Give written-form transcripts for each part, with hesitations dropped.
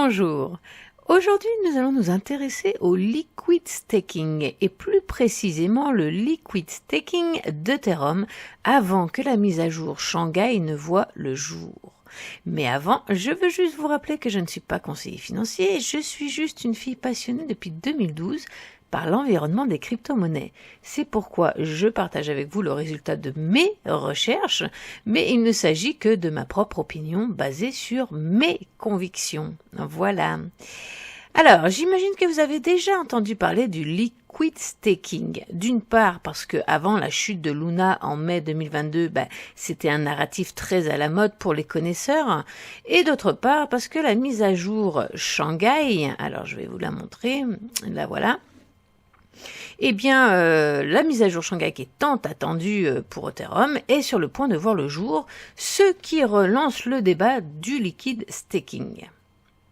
Bonjour. Aujourd'hui, nous allons nous intéresser au liquid staking et plus précisément le liquid staking d'Ethereum avant que la mise à jour Shanghai ne voie le jour. Mais avant, je veux juste vous rappeler que je ne suis pas conseiller financier, je suis juste une fille passionnée depuis 2012 par l'environnement des crypto-monnaies. C'est pourquoi je partage avec vous le résultat de mes recherches, mais il ne s'agit que de ma propre opinion basée sur mes convictions. Voilà. Alors, j'imagine que vous avez déjà entendu parler du liquid staking. D'une part parce que avant la chute de Luna en mai 2022, c'était un narratif très à la mode pour les connaisseurs, et d'autre part parce que la mise à jour Shanghai, alors je vais vous la montrer, la voilà. Eh bien, la mise à jour Shanghai qui est tant attendue pour Ethereum est sur le point de voir le jour, ce qui relance le débat du liquid staking.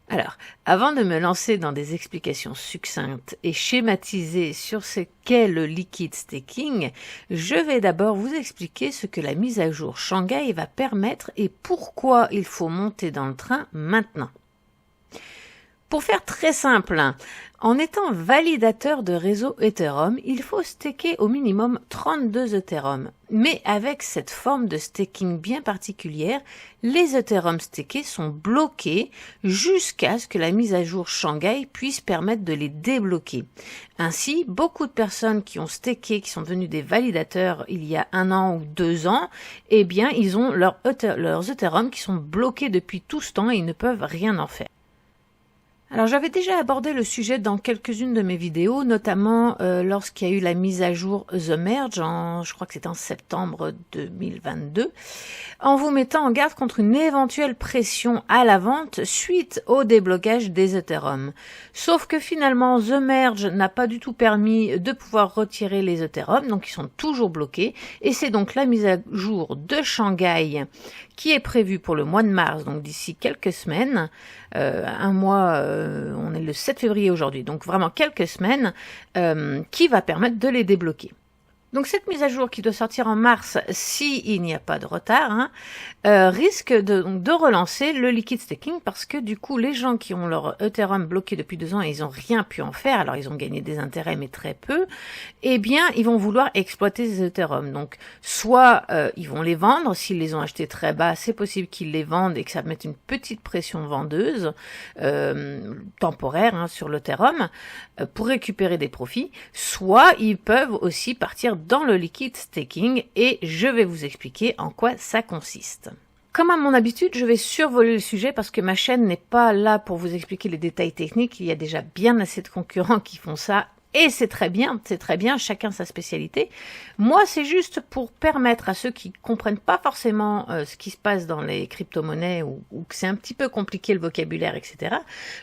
Alors, avant de me lancer dans des explications succinctes et schématisées sur ce qu'est le liquid staking, je vais d'abord vous expliquer ce que la mise à jour Shanghai va permettre et pourquoi il faut monter dans le train maintenant. Pour faire très simple, en étant validateur de réseau Ethereum, il faut staker au minimum 32 Ethereum. Mais avec cette forme de staking bien particulière, les Ethereum stakés sont bloqués jusqu'à ce que la mise à jour Shanghai puisse permettre de les débloquer. Ainsi, beaucoup de personnes qui ont staké, qui sont devenus des validateurs il y a 1 an ou 2 ans, eh bien, ils ont leurs Ethereum qui sont bloqués depuis tout ce temps et ils ne peuvent rien en faire. Alors j'avais déjà abordé le sujet dans quelques-unes de mes vidéos, notamment lorsqu'il y a eu la mise à jour The Merge, je crois que c'était en septembre 2022, en vous mettant en garde contre une éventuelle pression à la vente suite au déblocage des Ethereum. Sauf que finalement The Merge n'a pas du tout permis de pouvoir retirer les Ethereum, donc ils sont toujours bloqués, et c'est donc la mise à jour de Shanghai qui est prévue pour le mois de mars, donc d'ici quelques semaines, un mois, on est le 7 février aujourd'hui, donc vraiment quelques semaines, qui va permettre de les débloquer. Donc cette mise à jour qui doit sortir en mars, s'il n'y a pas de retard, risque de relancer le liquid staking parce que du coup les gens qui ont leur Ethereum bloqué depuis 2 ans et ils n'ont rien pu en faire, alors ils ont gagné des intérêts mais très peu, eh bien ils vont vouloir exploiter ces Ethereum. Donc soit ils vont les vendre, s'ils les ont achetés très bas, c'est possible qu'ils les vendent et que ça mette une petite pression vendeuse temporaire sur l'Ethereum pour récupérer des profits, soit ils peuvent aussi partir dans le liquid staking et je vais vous expliquer en quoi ça consiste. Comme à mon habitude, je vais survoler le sujet parce que ma chaîne n'est pas là pour vous expliquer les détails techniques, il y a déjà bien assez de concurrents qui font ça. Et c'est très bien, chacun sa spécialité. Moi, c'est juste pour permettre à ceux qui comprennent pas forcément ce qui se passe dans les crypto-monnaies ou que c'est un petit peu compliqué le vocabulaire, etc.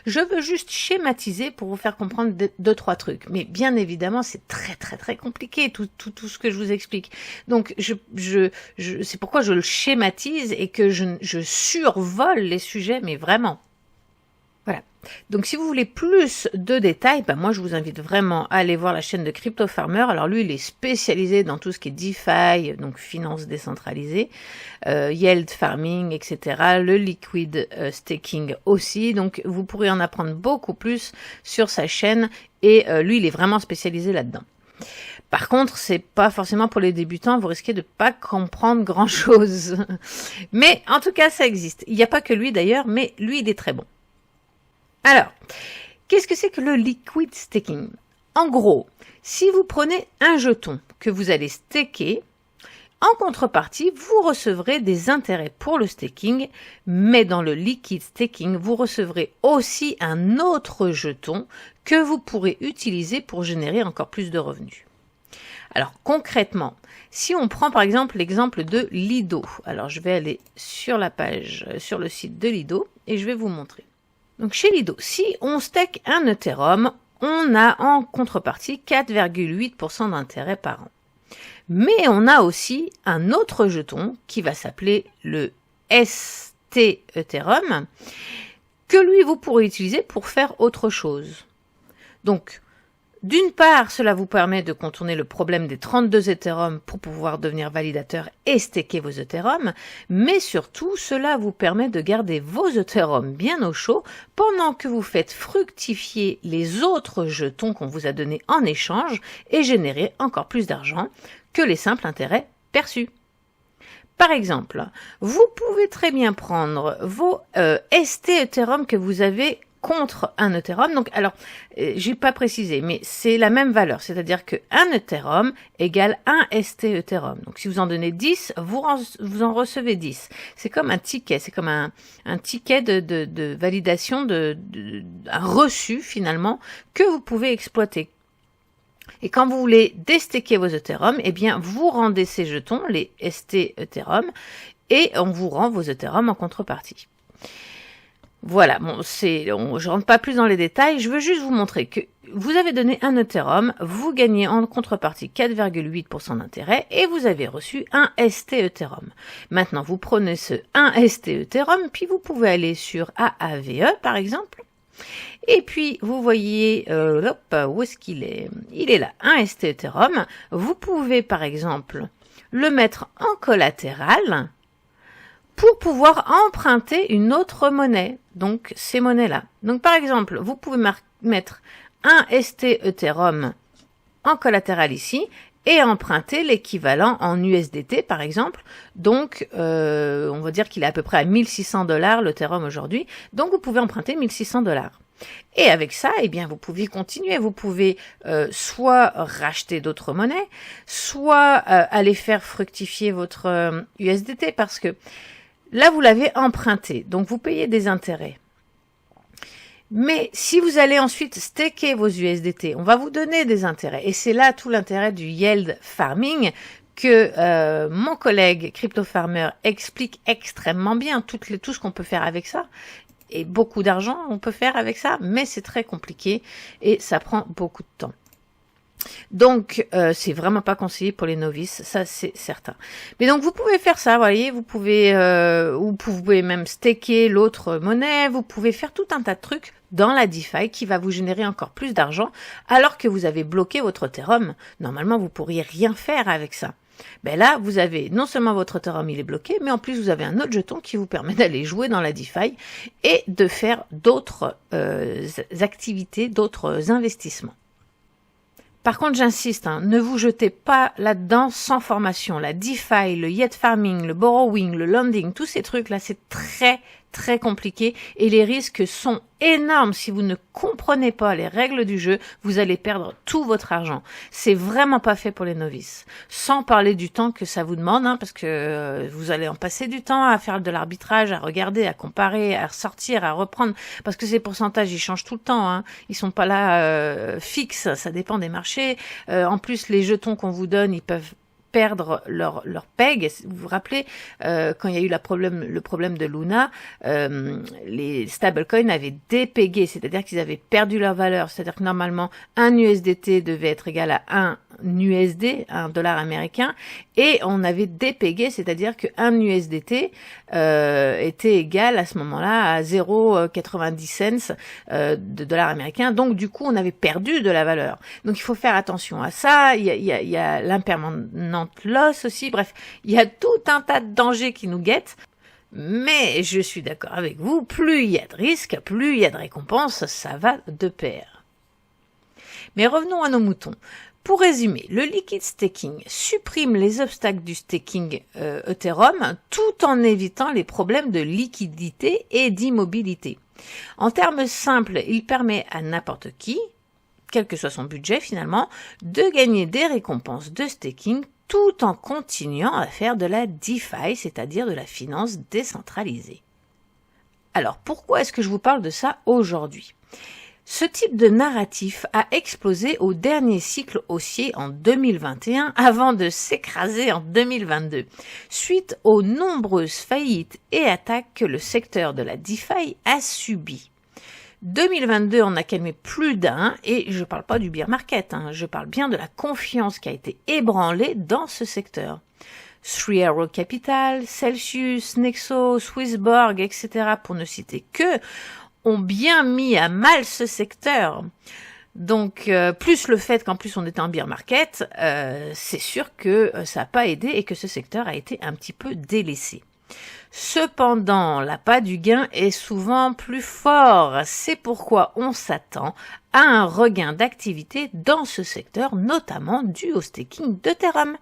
Je veux juste schématiser pour vous faire comprendre 2-3 trucs. Mais bien évidemment, c'est très compliqué tout ce que je vous explique. Donc, c'est pourquoi je le schématise et que je survole les sujets, mais vraiment. Voilà. Donc si vous voulez plus de détails, moi je vous invite vraiment à aller voir la chaîne de Crypto Farmer. Alors lui il est spécialisé dans tout ce qui est DeFi, donc finance décentralisée, yield farming, etc. Le liquid staking aussi. Donc vous pourrez en apprendre beaucoup plus sur sa chaîne et lui il est vraiment spécialisé là-dedans. Par contre, c'est pas forcément pour les débutants, vous risquez de pas comprendre grand chose. Mais en tout cas ça existe. Il n'y a pas que lui d'ailleurs, mais lui il est très bon. Alors, qu'est-ce que c'est que le liquid staking? En gros, si vous prenez un jeton que vous allez staker, en contrepartie, vous recevrez des intérêts pour le staking, mais dans le liquid staking, vous recevrez aussi un autre jeton que vous pourrez utiliser pour générer encore plus de revenus. Alors concrètement, si on prend par exemple l'exemple de Lido, alors je vais aller sur la page, sur le site de Lido et je vais vous montrer. Donc chez Lido, si on stake un Ethereum, on a en contrepartie 4,8% d'intérêt par an. Mais on a aussi un autre jeton qui va s'appeler le ST Ethereum, que lui vous pourrez utiliser pour faire autre chose. Donc D'une part, cela vous permet de contourner le problème des 32 Ethereum pour pouvoir devenir validateur et staker vos Ethereum, mais surtout, cela vous permet de garder vos Ethereum bien au chaud pendant que vous faites fructifier les autres jetons qu'on vous a donnés en échange et générer encore plus d'argent que les simples intérêts perçus. Par exemple, vous pouvez très bien prendre vos ST Ethereum que vous avez contre un Ethereum. Donc, alors, j'ai pas précisé, mais c'est la même valeur. C'est-à-dire que un Ethereum égale un ST Ethereum. Donc, si vous en donnez 10, vous en recevez 10. C'est comme un ticket. C'est comme un ticket de validation, un reçu, finalement, que vous pouvez exploiter. Et quand vous voulez déstaker vos Ethereum, eh bien, vous rendez ces jetons, les ST Ethereum, et on vous rend vos Ethereum en contrepartie. Voilà, bon, je rentre pas plus dans les détails, je veux juste vous montrer que vous avez donné un Ethereum, vous gagnez en contrepartie 4,8% d'intérêt et vous avez reçu un ST Ethereum. Maintenant, vous prenez ce 1 ST Ethereum, puis vous pouvez aller sur AAVE par exemple, et puis vous voyez, où est-ce qu'il est? Il est là, un ST Ethereum, vous pouvez par exemple le mettre en collatéral, pour pouvoir emprunter une autre monnaie, donc ces monnaies-là. Donc par exemple, vous pouvez mettre un ST Ethereum en collatéral ici et emprunter l'équivalent en USDT par exemple. Donc on va dire qu'il est à peu près à 1600$ l'Ethereum aujourd'hui, donc vous pouvez emprunter 1600$. Et avec ça, eh bien, vous pouvez continuer. Vous pouvez soit racheter d'autres monnaies, soit aller faire fructifier votre USDT parce que là, vous l'avez emprunté, donc vous payez des intérêts. Mais si vous allez ensuite staker vos USDT, on va vous donner des intérêts. Et c'est là tout l'intérêt du yield farming que mon collègue Crypto Farmer explique extrêmement bien, tout ce qu'on peut faire avec ça. Et beaucoup d'argent on peut faire avec ça, mais c'est très compliqué et ça prend beaucoup de temps. Donc, c'est vraiment pas conseillé pour les novices, ça c'est certain. Mais donc, vous pouvez faire ça, vous voyez, vous pouvez même staker l'autre monnaie, vous pouvez faire tout un tas de trucs dans la DeFi qui va vous générer encore plus d'argent alors que vous avez bloqué votre Ethereum. Normalement, vous pourriez rien faire avec ça. Ben là, vous avez non seulement votre Ethereum il est bloqué, mais en plus vous avez un autre jeton qui vous permet d'aller jouer dans la DeFi et de faire d'autres activités, d'autres investissements. Par contre, j'insiste, ne vous jetez pas là-dedans sans formation. La DeFi, le yield farming, le borrowing, le lending, tous ces trucs-là, c'est très, très compliqué et les risques sont énormes. Si vous ne comprenez pas les règles du jeu, vous allez perdre tout votre argent. C'est vraiment pas fait pour les novices. Sans parler du temps que ça vous demande, parce que vous allez en passer du temps à faire de l'arbitrage, à regarder, à comparer, à ressortir, à reprendre, parce que ces pourcentages, ils changent tout le temps. Ils sont pas là fixes, ça dépend des marchés. En plus, les jetons qu'on vous donne, ils peuvent perdre leur peg. Vous vous rappelez, quand il y a eu le problème de Luna, les stablecoins avaient dépégué, c'est-à-dire qu'ils avaient perdu leur valeur. C'est-à-dire que normalement, un USDT devait être égal à un USD, un dollar américain, et on avait dépégué, c'est-à-dire qu'un USDT était égal à ce moment-là à 0,90 cents de dollars américains. Donc du coup, on avait perdu de la valeur. Donc il faut faire attention à ça. Il y a l'impermanent loss aussi. Bref, il y a tout un tas de dangers qui nous guettent. Mais je suis d'accord avec vous, plus il y a de risques, plus il y a de récompenses, ça va de pair. Mais revenons à nos moutons. Pour résumer, le liquid staking supprime les obstacles du staking Ethereum tout en évitant les problèmes de liquidité et d'immobilité. En termes simples, il permet à n'importe qui, quel que soit son budget finalement, de gagner des récompenses de staking tout en continuant à faire de la DeFi, c'est-à-dire de la finance décentralisée. Alors, pourquoi est-ce que je vous parle de ça aujourd'hui ? Ce type de narratif a explosé au dernier cycle haussier en 2021 avant de s'écraser en 2022, suite aux nombreuses faillites et attaques que le secteur de la DeFi a subies. 2022 en a calmé plus d'un, et je ne parle pas du bear market, je parle bien de la confiance qui a été ébranlée dans ce secteur. Three Arrows Capital, Celsius, Nexo, Swissborg, etc., pour ne citer que, ont bien mis à mal ce secteur. Donc, plus le fait qu'en plus on était en bear market, c'est sûr que ça n'a pas aidé et que ce secteur a été un petit peu délaissé. Cependant, l'appât du gain est souvent plus fort. C'est pourquoi on s'attend à un regain d'activité dans ce secteur, notamment dû au staking d'Ethereum.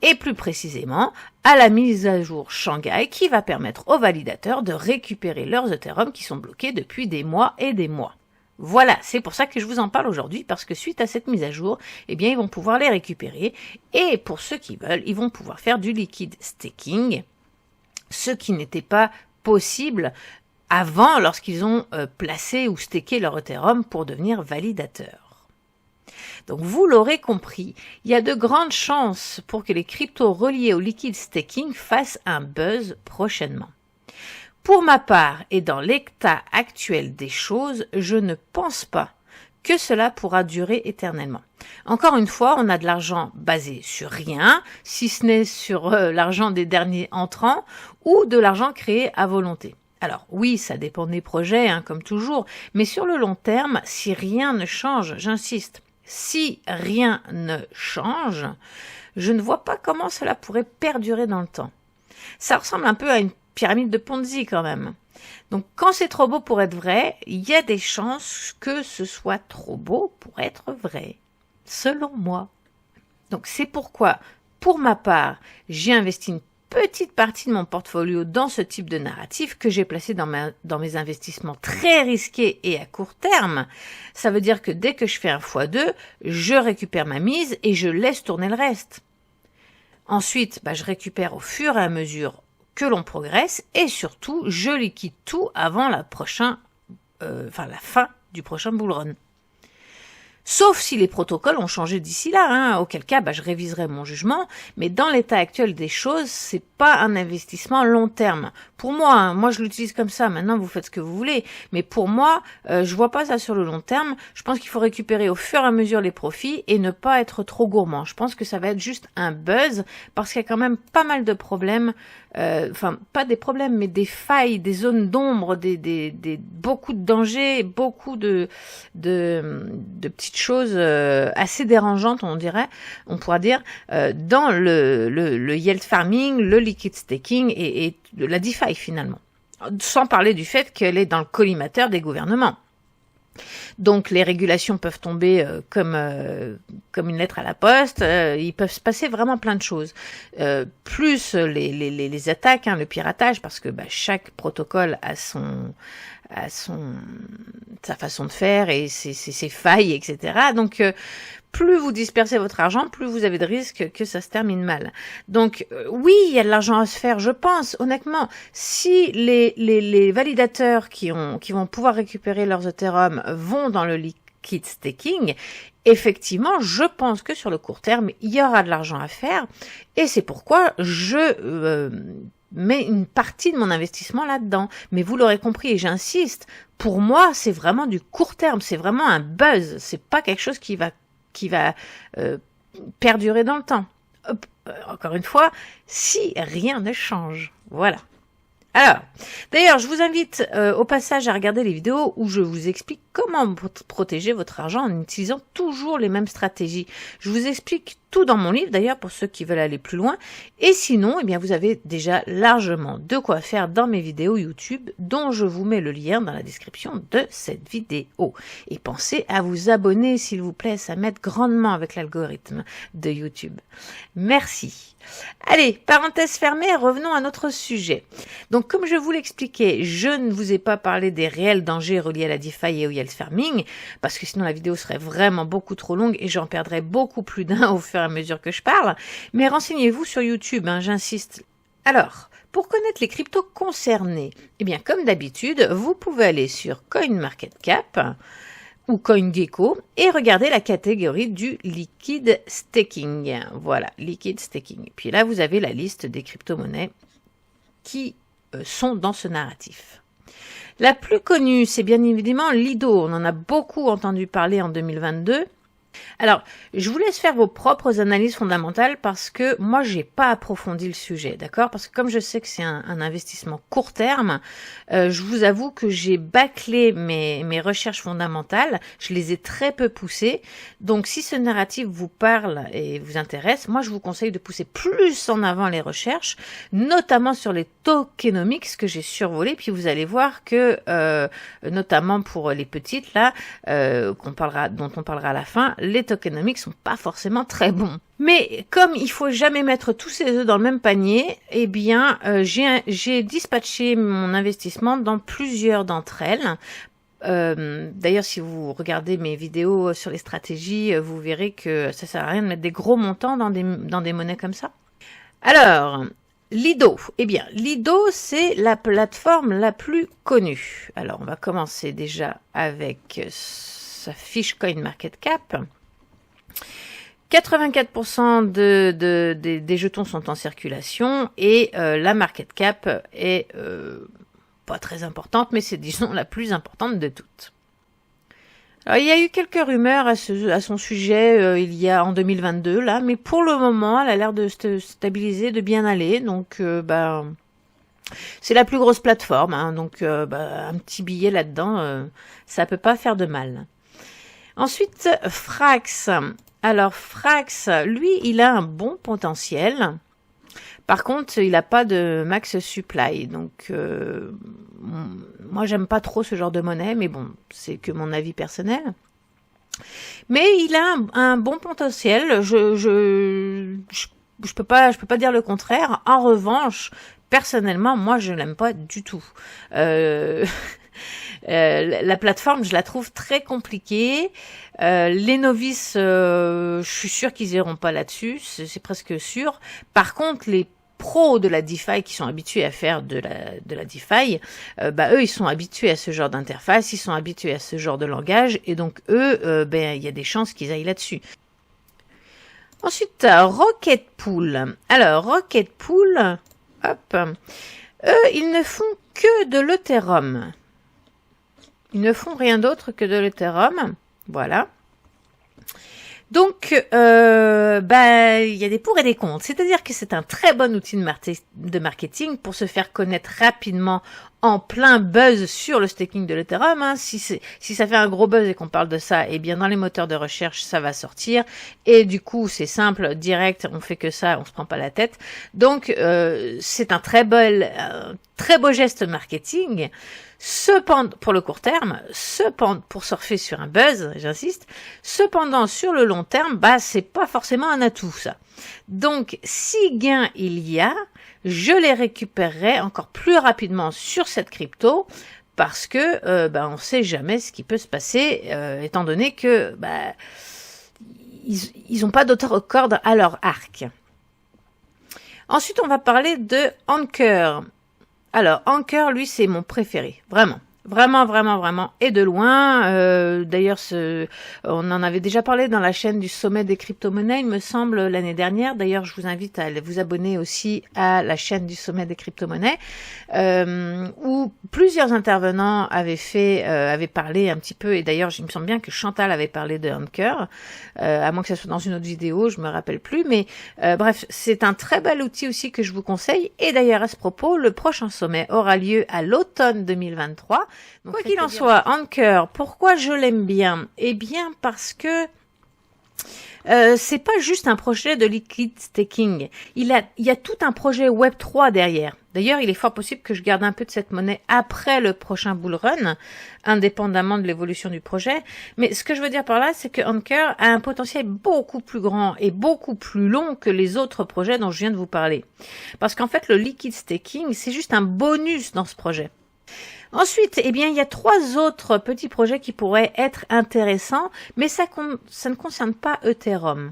Et plus précisément, à la mise à jour Shanghai qui va permettre aux validateurs de récupérer leurs Ethereum qui sont bloqués depuis des mois et des mois. Voilà, c'est pour ça que je vous en parle aujourd'hui, parce que suite à cette mise à jour, eh bien, ils vont pouvoir les récupérer. Et pour ceux qui veulent, ils vont pouvoir faire du liquid staking, ce qui n'était pas possible avant lorsqu'ils ont placé ou staké leur Ethereum pour devenir validateurs. Donc vous l'aurez compris, il y a de grandes chances pour que les cryptos reliés au liquid staking fassent un buzz prochainement. Pour ma part et dans l'état actuel des choses, je ne pense pas que cela pourra durer éternellement. Encore une fois, on a de l'argent basé sur rien, si ce n'est sur l'argent des derniers entrants ou de l'argent créé à volonté. Alors oui, ça dépend des projets, comme toujours, mais sur le long terme, si rien ne change, j'insiste, si rien ne change, je ne vois pas comment cela pourrait perdurer dans le temps. Ça ressemble un peu à une pyramide de Ponzi quand même. Donc quand c'est trop beau pour être vrai, il y a des chances que ce soit trop beau pour être vrai, selon moi. Donc c'est pourquoi, pour ma part, j'ai investi une petite partie de mon portfolio dans ce type de narratif que j'ai placé dans mes investissements très risqués et à court terme. Ça veut dire que dès que je fais un x2, je récupère ma mise et je laisse tourner le reste. Ensuite, je récupère au fur et à mesure que l'on progresse et surtout, je liquide tout avant la fin du prochain bull run. Sauf si les protocoles ont changé d'ici là, auquel cas je réviserai mon jugement, mais dans l'état actuel des choses, c'est pas un investissement long terme. Pour moi, moi je l'utilise comme ça, maintenant vous faites ce que vous voulez, mais pour moi, je vois pas ça sur le long terme, je pense qu'il faut récupérer au fur et à mesure les profits et ne pas être trop gourmand. Je pense que ça va être juste un buzz, parce qu'il y a quand même pas mal de problèmes, pas des problèmes, mais des failles, des zones d'ombre, beaucoup de dangers, beaucoup de petites choses assez dérangeantes, on pourra dire, dans le yield farming, le liquid staking et la DeFi finalement. Sans parler du fait qu'elle est dans le collimateur des gouvernements. Donc les régulations peuvent tomber comme une lettre à la poste, il peut se passer vraiment plein de choses. Plus les attaques, le piratage, parce que chaque protocole a sa façon de faire et ses failles, etc. Donc plus vous dispersez votre argent, plus vous avez de risques que ça se termine mal. Donc oui, il y a de l'argent à se faire, je pense, honnêtement. Si les validateurs qui vont pouvoir récupérer leurs Ethereum vont dans le liquid staking, effectivement, je pense que sur le court terme, il y aura de l'argent à faire. Et c'est pourquoi je mets une partie de mon investissement là-dedans. Mais vous l'aurez compris, et j'insiste, pour moi, c'est vraiment du court terme, c'est vraiment un buzz, c'est pas quelque chose qui va perdurer dans le temps. Encore une fois, si rien ne change. Voilà. Alors, d'ailleurs, je vous invite au passage à regarder les vidéos où je vous explique comment protéger votre argent en utilisant toujours les mêmes stratégies. Je vous explique tout dans mon livre, d'ailleurs, pour ceux qui veulent aller plus loin. Et sinon, eh bien, vous avez déjà largement de quoi faire dans mes vidéos YouTube, dont je vous mets le lien dans la description de cette vidéo. Et pensez à vous abonner, s'il vous plaît, ça m'aide grandement avec l'algorithme de YouTube. Merci. Allez, parenthèse fermée, revenons à notre sujet. Donc, comme je vous l'expliquais, je ne vous ai pas parlé des réels dangers reliés à la DeFi et au yield farming, parce que sinon la vidéo serait vraiment beaucoup trop longue et j'en perdrais beaucoup plus d'un au fur et à mesure que je parle. Mais renseignez-vous sur YouTube, j'insiste. Alors, pour connaître les cryptos concernés, eh bien, comme d'habitude, vous pouvez aller sur CoinMarketCap ou CoinGecko et regarder la catégorie du liquid staking. Voilà, liquid staking. Puis là, vous avez la liste des crypto-monnaies qui sont dans ce narratif. La plus connue, c'est bien évidemment Lido. On en a beaucoup entendu parler en 2022. Alors, je vous laisse faire vos propres analyses fondamentales parce que moi, j'ai pas approfondi le sujet, d'accord? Parce que comme je sais que c'est un investissement court terme, je vous avoue que j'ai bâclé mes recherches fondamentales, je les ai très peu poussées. Donc, si ce narratif vous parle et vous intéresse, moi, je vous conseille de pousser plus en avant les recherches, notamment sur les tokenomics que j'ai survolés. Puis vous allez voir que, notamment pour les petites là, dont on parlera à la fin, les tokenomics sont pas forcément très bons. Mais comme il faut jamais mettre tous ses œufs dans le même panier, eh bien, j'ai dispatché mon investissement dans plusieurs d'entre elles. D'ailleurs, si vous regardez mes vidéos sur les stratégies, vous verrez que ça sert à rien de mettre des gros montants dans des monnaies comme ça. Alors, Lido. Eh bien, Lido, c'est la plateforme la plus connue. Alors, on va commencer déjà avec sa fiche CoinMarketCap. 84% des jetons sont en circulation et la market cap est pas très importante, mais c'est disons la plus importante de toutes. Alors, il y a eu quelques rumeurs à son sujet il y a en 2022 là, mais pour le moment, elle a l'air de se stabiliser, de bien aller, donc c'est la plus grosse plateforme, hein, donc un petit billet là-dedans, ça peut pas faire de mal. Ensuite, Frax. Alors, Frax, lui, il a un bon potentiel. Par contre, il n'a pas de max supply. Donc, moi, j'aime pas trop ce genre de monnaie, mais bon, c'est que mon avis personnel. Mais il a un bon potentiel. Je peux pas dire le contraire. En revanche, personnellement, moi, je l'aime pas du tout. La plateforme, je la trouve très compliquée. Les novices, je suis sûre qu'ils iront pas là-dessus, c'est presque sûr. Par contre, les pros de la DeFi qui sont habitués à faire de la DeFi, eux, ils sont habitués à ce genre d'interface, ils sont habitués à ce genre de langage, et donc eux, il y a des chances qu'ils aillent là-dessus. Ensuite, Rocket Pool. Alors, Rocket Pool, hop, eux, ils ne font que de l'Ethereum. Ils ne font rien d'autre que de l'Ethereum. Voilà. Donc, il y a des pour et des contre. C'est-à-dire que c'est un très bon outil de marketing pour se faire connaître rapidement en plein buzz sur le staking de l'Ethereum. Hein. Si ça fait un gros buzz et qu'on parle de ça, eh bien dans les moteurs de recherche, ça va sortir. Et du coup, c'est simple, direct, on fait que ça, on se prend pas la tête. Donc, c'est un très beau geste marketing. Cependant, pour le court terme, pour surfer sur un buzz, j'insiste. Cependant, sur le long terme, c'est pas forcément un atout, ça. Donc, si gain il y a, je les récupérerai encore plus rapidement sur cette crypto parce que, on sait jamais ce qui peut se passer, étant donné que, ils ont pas d'autres cordes à leur arc. Ensuite, on va parler de Anchor. Alors, Anchor, lui, c'est mon préféré, vraiment. Vraiment, et de loin. D'ailleurs, on en avait déjà parlé dans la chaîne du sommet des crypto-monnaies, il me semble, l'année dernière. D'ailleurs, je vous invite à vous abonner aussi à la chaîne du sommet des crypto-monnaies, où plusieurs intervenants avaient parlé un petit peu, et d'ailleurs, il me semble bien que Chantal avait parlé de Anchor, à moins que ça soit dans une autre vidéo, je me rappelle plus, mais bref, c'est un très bel outil aussi que je vous conseille. Et d'ailleurs, à ce propos, le prochain sommet aura lieu à l'automne 2023. Donc, quoi qu'il en soit, Anchor, pourquoi je l'aime bien? Eh bien, parce que c'est pas juste un projet de liquid staking. Il y a tout un projet Web3 derrière. D'ailleurs, il est fort possible que je garde un peu de cette monnaie après le prochain bull run, indépendamment de l'évolution du projet. Mais ce que je veux dire par là, c'est que Anchor a un potentiel beaucoup plus grand et beaucoup plus long que les autres projets dont je viens de vous parler. Parce qu'en fait, le liquid staking, c'est juste un bonus dans ce projet. Ensuite, il y a 3 autres petits projets qui pourraient être intéressants, mais ça ne concerne pas Ethereum.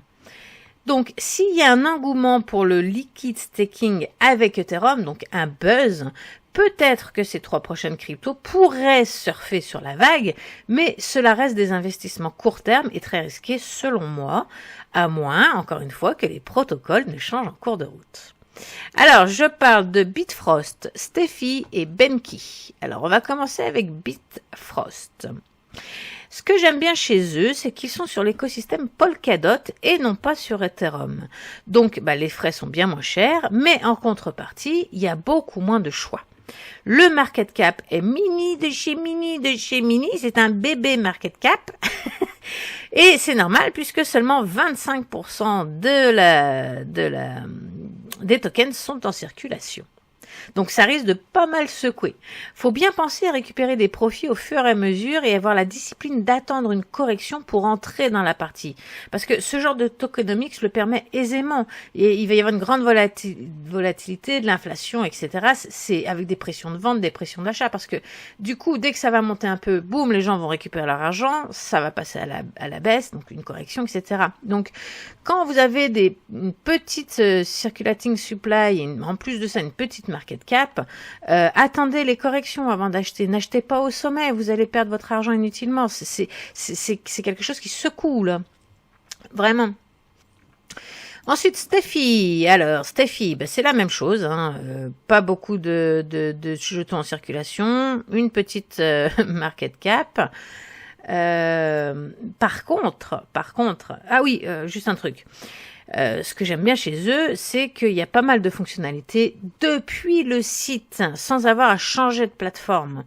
Donc, s'il y a un engouement pour le liquid staking avec Ethereum, donc un buzz, peut-être que ces 3 prochaines cryptos pourraient surfer sur la vague, mais cela reste des investissements court terme et très risqués selon moi, à moins, encore une fois, que les protocoles ne changent en cours de route. Alors, je parle de Bitfrost, Steffi et Benki. Alors, on va commencer avec Bitfrost. Ce que j'aime bien chez eux, c'est qu'ils sont sur l'écosystème Polkadot et non pas sur Ethereum. Donc, les frais sont bien moins chers, mais en contrepartie, il y a beaucoup moins de choix. Le market cap est mini de chez mini, c'est un bébé market cap. Et c'est normal puisque seulement 25% des tokens sont en circulation. Donc ça risque de pas mal secouer. Faut bien penser à récupérer des profits au fur et à mesure et avoir la discipline d'attendre une correction pour entrer dans la partie. Parce que ce genre de tokenomics le permet aisément. Et il va y avoir une grande volatilité, de l'inflation, etc. C'est avec des pressions de vente, des pressions d'achat. Parce que du coup, dès que ça va monter un peu, boum, les gens vont récupérer leur argent, ça va passer à la baisse, donc une correction, etc. Donc quand vous avez une petite circulating supply, et en plus de ça, une petite market cap, attendez les corrections avant d'acheter. N'achetez pas au sommet, vous allez perdre votre argent inutilement. C'est quelque chose qui secoue, là. Vraiment. Ensuite, Steffi. Alors, Steffi, c'est la même chose. Pas beaucoup de jetons en circulation. Une petite market cap. Par contre, ah oui, juste un truc. Ce que j'aime bien chez eux, c'est qu'il y a pas mal de fonctionnalités depuis le site, sans avoir à changer de plateforme.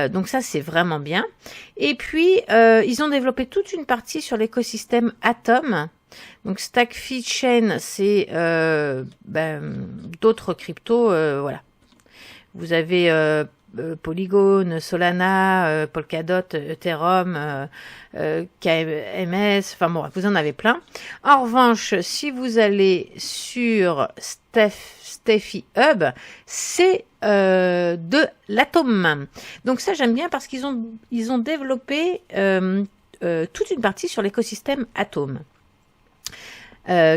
Donc ça, c'est vraiment bien. Et puis, ils ont développé toute une partie sur l'écosystème Atom. Donc Stackfi Chain, c'est d'autres cryptos, voilà. Vous avez Polygon, Solana, Polkadot, Ethereum, KMS, enfin bon, vous en avez plein. En revanche, si vous allez sur Steffi Hub, c'est de l'Atom. Donc ça, j'aime bien parce qu'ils ont développé toute une partie sur l'écosystème Atom.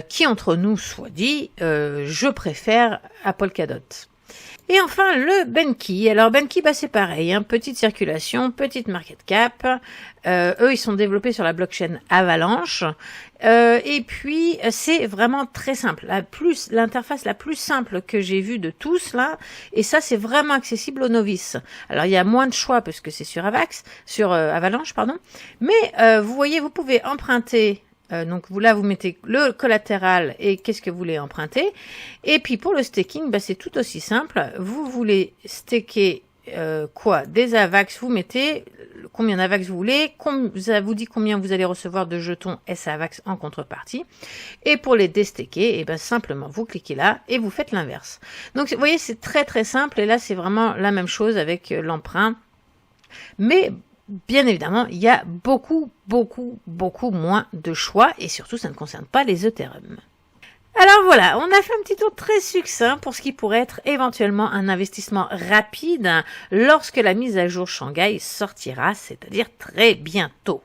Qui entre nous soit dit, je préfère à Polkadot. Et enfin, le Benki. Alors, Benki, c'est pareil, petite circulation, petite market cap. Eux, ils sont développés sur la blockchain Avalanche. Et puis, c'est vraiment très simple. L'interface la plus simple que j'ai vue de tous, là. Et ça, c'est vraiment accessible aux novices. Alors, il y a moins de choix parce que c'est sur Avalanche, pardon. Mais, vous voyez, vous pouvez emprunter. Donc vous mettez le collatéral et qu'est-ce que vous voulez emprunter. Et puis pour le staking, c'est tout aussi simple. Vous voulez staker des AVAX, vous mettez combien d'AVAX vous voulez, ça vous dit combien vous allez recevoir de jetons SAVAX en contrepartie. Et pour les déstaker, simplement vous cliquez là et vous faites l'inverse. Donc vous voyez, c'est très très simple et là c'est vraiment la même chose avec l'emprunt. Mais bien évidemment, il y a beaucoup moins de choix et surtout, ça ne concerne pas les Ethereum. Alors voilà, on a fait un petit tour très succinct pour ce qui pourrait être éventuellement un investissement rapide lorsque la mise à jour Shanghai sortira, c'est-à-dire très bientôt.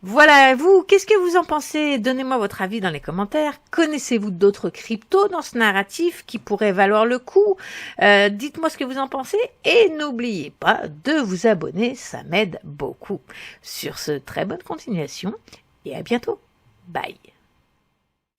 Voilà, vous, qu'est-ce que vous en pensez? Donnez-moi votre avis dans les commentaires. Connaissez-vous d'autres cryptos dans ce narratif qui pourraient valoir le coup? Dites-moi ce que vous en pensez et n'oubliez pas de vous abonner, ça m'aide beaucoup. Sur ce, très bonne continuation et à bientôt. Bye.